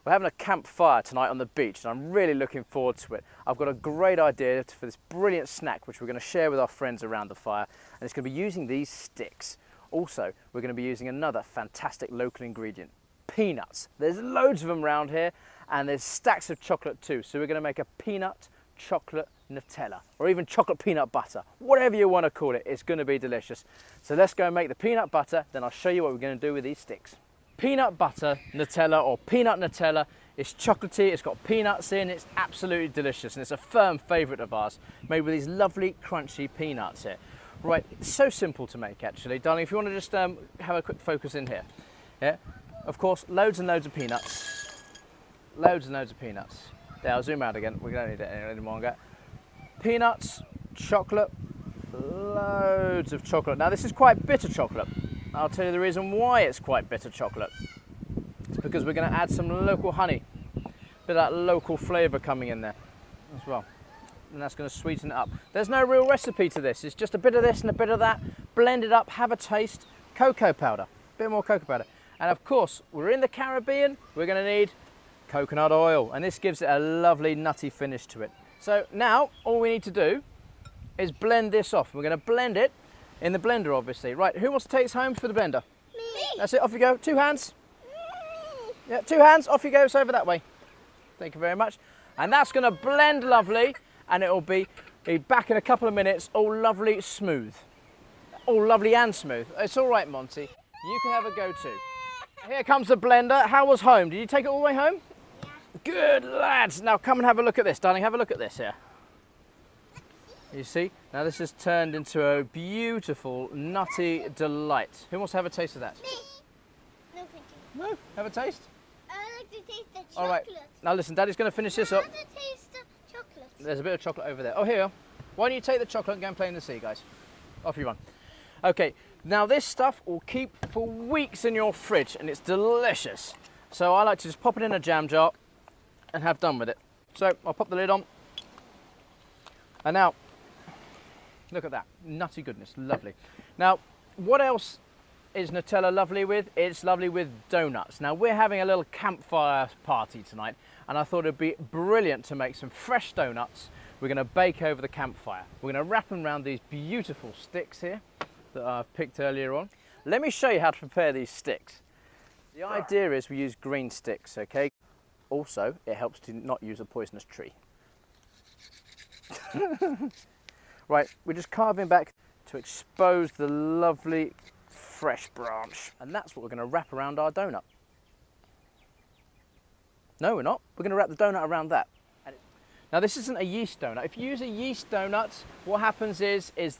We're having a campfire tonight on the beach and I'm really looking forward to it. I've got a great idea for this brilliant snack which we're going to share with our friends around the fire, and it's going to be using these sticks. Also, we're going to be using another fantastic local ingredient, peanuts. There's loads of them around here and there's stacks of chocolate too, so we're going to make a peanut chocolate Nutella, or even chocolate peanut butter, whatever you want to call it. It's going to be delicious. So let's go and make the peanut butter, then I'll show you what we're going to do with these sticks. Peanut butter Nutella, or peanut Nutella, it's chocolatey, it's got peanuts in, it's absolutely delicious, and it's a firm favourite of ours, made with these lovely crunchy peanuts here. Right, it's so simple to make actually. Darling, if you want to just have a quick focus in here. Yeah, of course, loads and loads of peanuts. Loads and loads of peanuts. There, I'll zoom out again, we don't need it any longer. Peanuts, chocolate, loads of chocolate. Now this is quite bitter chocolate. I'll tell you the reason why it's quite bitter chocolate. It's because we're going to add some local honey. A bit of that local flavour coming in there as well. And that's going to sweeten it up. There's no real recipe to this. It's just a bit of this and a bit of that. Blend it up, have a taste. Cocoa powder, a bit more cocoa powder. And of course, we're in the Caribbean, we're going to need coconut oil. And this gives it a lovely nutty finish to it. So now, all we need to do is blend this off. We're going to blend it in the blender, obviously. Right, who wants to take this home for the blender? Me. That's it, off you go. 2 hands. Yeah, 2 hands, off you go, it's over that way. Thank you very much. And that's going to blend lovely, and it'll be back in a couple of minutes, all lovely smooth. All lovely and smooth. It's all right, Monty. You can have a go too. Here comes the blender. How was home? Did you take it all the way home? Good lads. Now come and have a look at this, darling. Have a look at this here. You see? Now this has turned into a beautiful, nutty delight. Who wants to have a taste of that? Me. No, thank you. No? Have a taste? I like to taste the chocolate. All right. Now listen, Daddy's going to finish this up. I want to taste the chocolate. There's a bit of chocolate over there. Oh, here you are. Why don't you take the chocolate and go and play in the sea, guys? Off you run. Okay, now this stuff will keep for weeks in your fridge and it's delicious. So I like to just pop it in a jam jar and have done with it. So I'll pop the lid on. And now, look at that, nutty goodness, lovely. Now, what else is Nutella lovely with? It's lovely with donuts. Now we're having a little campfire party tonight and I thought it'd be brilliant to make some fresh donuts. We're going to bake over the campfire. We're going to wrap them around these beautiful sticks here that I've picked earlier on. Let me show you how to prepare these sticks. The idea is we use green sticks, okay? Also, it helps to not use a poisonous tree. Right, we're just carving back to expose the lovely fresh branch. And that's what we're going to wrap around our donut. No, we're not. We're going to wrap the donut around that. Now this isn't a yeast donut. If you use a yeast donut, what happens is it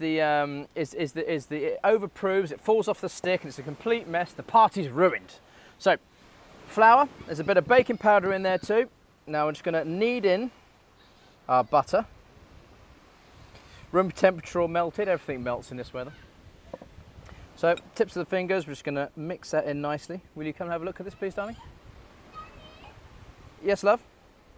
overproves, it falls off the stick, and it's a complete mess. The party's ruined. So, flour. There's a bit of baking powder in there too. Now we're just going to knead in our butter. Room temperature all melted. Everything melts in this weather. So, tips of the fingers. We're just going to mix that in nicely. Will you come and have a look at this, please, darling? Yes, love.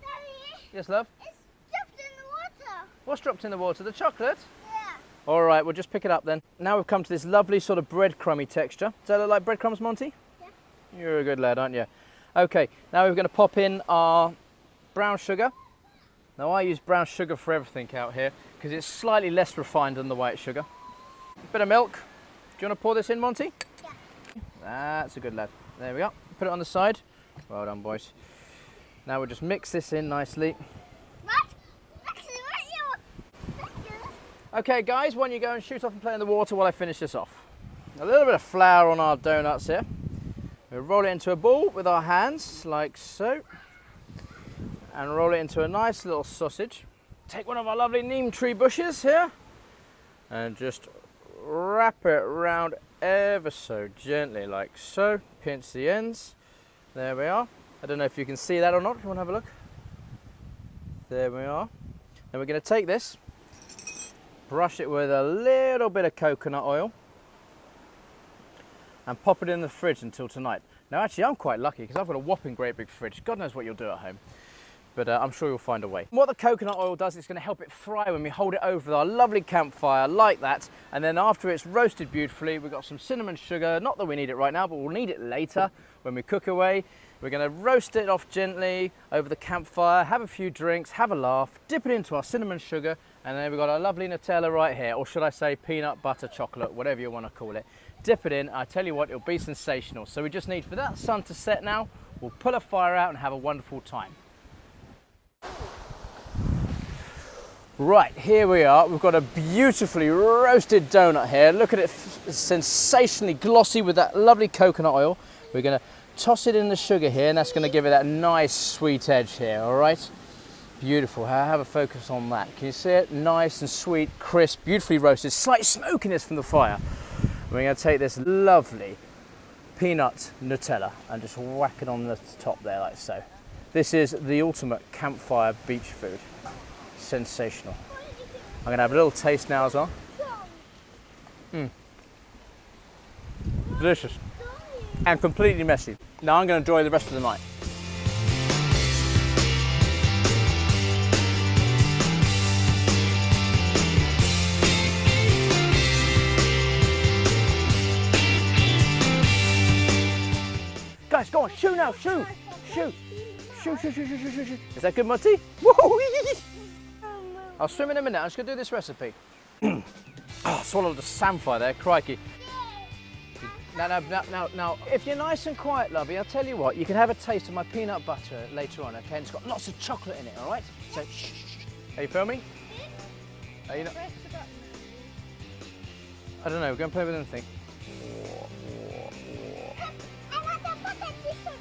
Daddy, yes, love. it's dropped in the water. What's dropped in the water? The chocolate? Yeah. All right, we'll just pick it up then. Now we've come to this lovely sort of breadcrumby texture. Does that look like breadcrumbs, Monty? Yeah. You're a good lad, aren't you? Okay, now we're going to pop in our brown sugar. Now I use brown sugar for everything out here because it's slightly less refined than the white sugar. A bit of milk. Do you want to pour this in, Monty? Yeah. That's a good lad. There we go. Put it on the side. Well done, boys. Now we'll just mix this in nicely. What? Actually, what you? Okay, guys, why don't you go and shoot off and play in the water while I finish this off. A little bit of flour on our donuts here. We'll roll it into a ball with our hands, like so. And roll it into a nice little sausage. Take one of our lovely neem tree bushes here. And just wrap it around ever so gently, like so. Pinch the ends. There we are. I don't know if you can see that or not. If you want to have a look. There we are. Then we're going to take this, brush it with a little bit of coconut oil, and pop it in the fridge until tonight. Now actually I'm quite lucky because I've got a whopping great big fridge. God knows what you'll do at home. But I'm sure you'll find a way. What the coconut oil does, it's going to help it fry when we hold it over our lovely campfire like that. And then after it's roasted beautifully, we've got some cinnamon sugar. Not that we need it right now, but we'll need it later when we cook away. We're going to roast it off gently over the campfire, have a few drinks, have a laugh, dip it into our cinnamon sugar, and then we've got our lovely Nutella right here, or should I say peanut butter chocolate, whatever you want to call it. Dip it in, I tell you what, it'll be sensational. So we just need for that sun to set now. We'll pull a fire out and have a wonderful time. Right, here we are. We've got a beautifully roasted donut here. Look at it, it's sensationally glossy with that lovely coconut oil. We're going to toss it in the sugar here, and that's going to give it that nice sweet edge here, all right? Beautiful. Have a focus on that. Can you see it? Nice and sweet, crisp, beautifully roasted, slight smokiness from the fire. We're going to take this lovely peanut Nutella and just whack it on the top there like so. This is the ultimate campfire beach food. Sensational. I'm going to have a little taste now as well. Delicious and completely messy. Now I'm going to enjoy the rest of the night. Guys, go on, shoot now, shoot, shoot, shoot, shoot, shoot, shoot, shoot, shoot. Is that good, Mutty? Woo-hoo-wee. I'll swim in a minute. I'm just going to do this recipe. Oh, I swallowed the samphire there, crikey. Now, if you're nice and quiet, lovey, I'll tell you what, you can have a taste of my peanut butter later on, okay? And it's got lots of chocolate in it, all right? So, shh. Are you filming? Are you not? I don't know, we're going to play with anything.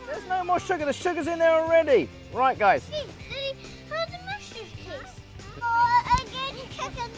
There's no more sugar, the sugar's in there already. Right, guys. How do mushrooms taste? Oh, I'm going to cook a